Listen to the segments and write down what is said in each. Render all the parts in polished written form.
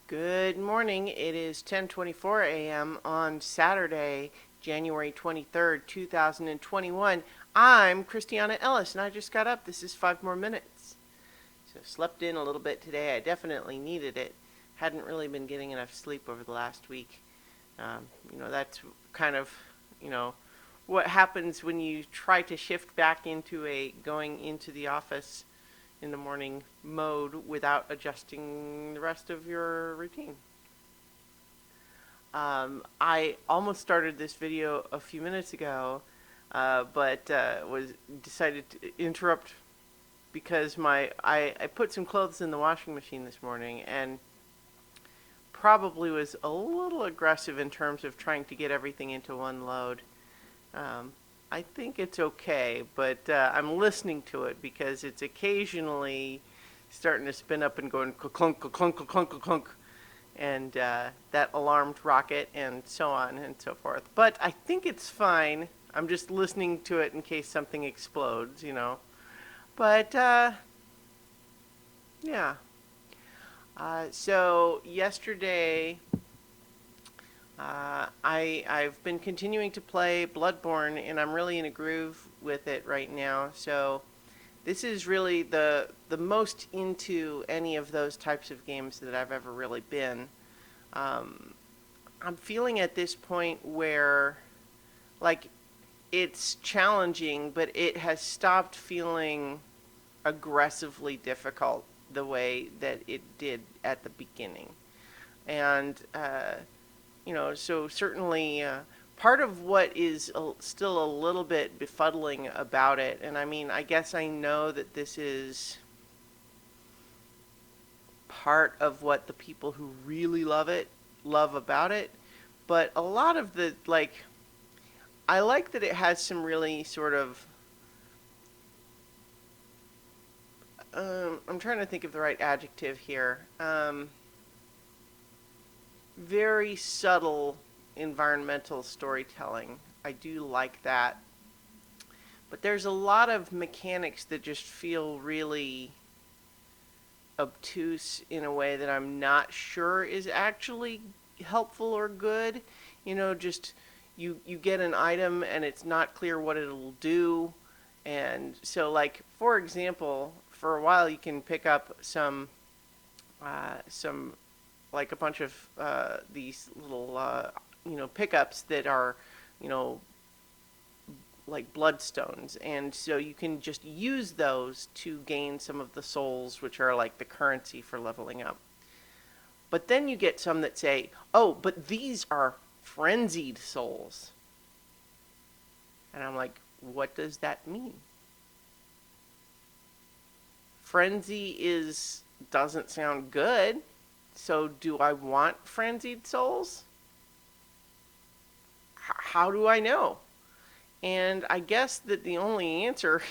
Good morning. It is 10:24 a.m. on Saturday, January 23rd, 2021. I'm Christiana Ellis and I just got up. This is 5 more minutes. So slept in a little bit today. I definitely needed it. Hadn't really been getting enough sleep over the last week. That's kind of, you know, what happens when you try to shift back into a going into the office in the morning mode without adjusting the rest of your routine. I almost started this video a few minutes ago, but was decided to interrupt because I put some clothes in the washing machine this morning and probably was a little aggressive in terms of trying to get everything into one load. I think it's okay, but I'm listening to it because it's occasionally starting to spin up and going clunk, clunk, clunk, clunk, and that alarmed rocket and so on and so forth. But I think it's fine. I'm just listening to it in case something explodes. But yeah. So yesterday, I've been continuing to play Bloodborne, and I'm really in a groove with it right now. So this is really the most into any of those types of games that I've ever really been. I'm feeling at this point where, like, it's challenging, but it has stopped feeling aggressively difficult the way that it did at the beginning. And so certainly part of what is still a little bit befuddling about it, and I mean, I guess I know that this is part of what the people who really love about it, but a lot of I like that it has some really sort of, I'm trying to think of the right adjective here. Very subtle environmental storytelling. I do like that. But there's a lot of mechanics that just feel really obtuse in a way that I'm not sure is actually helpful or good. Just you get an item and it's not clear what it'll do. And so, like, for example, for a while you can pick up some like a bunch of these little pickups that are you know like bloodstones, and so you can just use those to gain some of the souls, which are like the currency for leveling up. But then you get some that say, oh, but these are frenzied souls. And I'm like, what does that mean? Frenzy doesn't sound good. So do I want frenzied souls? How do I know? And I guess that the only answer,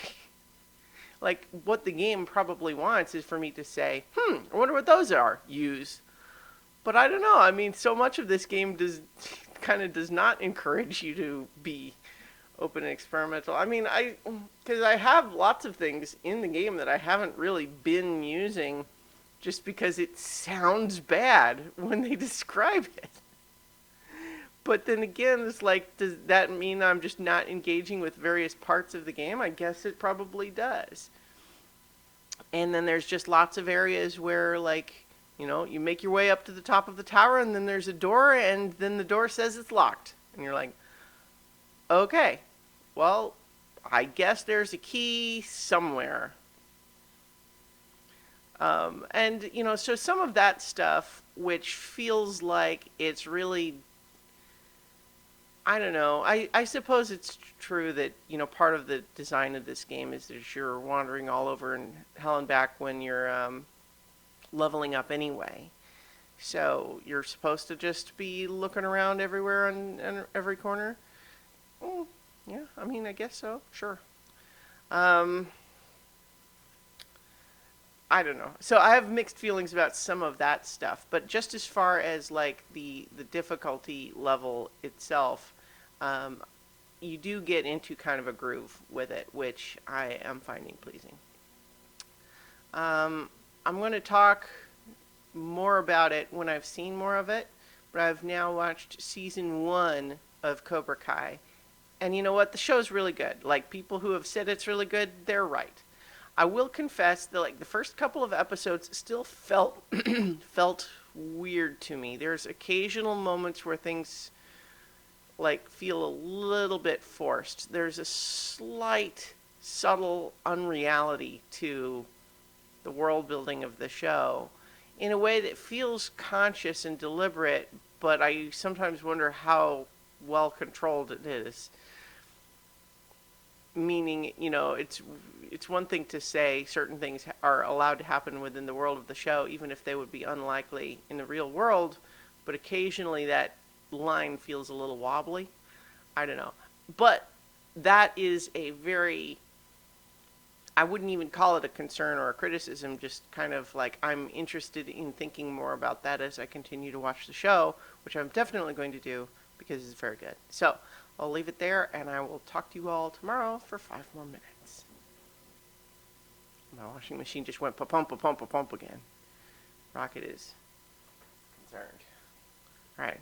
like what the game probably wants, is for me to say, I wonder what those are. Use. But I don't know. I mean, so much of this game does not encourage you to be open and experimental. I mean, because I have lots of things in the game that I haven't really been using just because it sounds bad when they describe it. But then again, it's like, does that mean I'm just not engaging with various parts of the game? I guess it probably does. And then there's just lots of areas where, like, you make your way up to the top of the tower, and then there's a door, and then the door says it's locked. And you're like, okay, well, I guess there's a key somewhere. So some of that stuff, which feels like it's really, I don't know. I suppose it's true that, part of the design of this game is that you're wandering all over and hell and back when you're leveling up anyway. So you're supposed to just be looking around everywhere and every corner. Yeah, I mean, I guess so. Sure. I don't know. So I have mixed feelings about some of that stuff, but just as far as like the difficulty level itself, um, you do get into kind of a groove with it, which I am finding pleasing. I'm going to talk more about it when I've seen more of it, but I've now watched season 1 of Cobra Kai. And you know what? The show's really good. Like, people who have said it's really good, they're right. I will confess that, like, the first couple of episodes still felt felt weird to me. There's occasional moments where things like feel a little bit forced. There's a slight subtle unreality to the world building of the show in a way that feels conscious and deliberate, but I sometimes wonder how well controlled it is. Meaning, it's one thing to say certain things are allowed to happen within the world of the show, even if they would be unlikely in the real world, but occasionally that line feels a little wobbly. I don't know. But that is a very, I wouldn't even call it a concern or a criticism, just kind of like I'm interested in thinking more about that as I continue to watch the show, which I'm definitely going to do because it's very good. So I'll leave it there, and I will talk to you all tomorrow for 5 more minutes. My washing machine just went pa-pump, pa-pump, pa-pump again. Rocket is concerned. All right.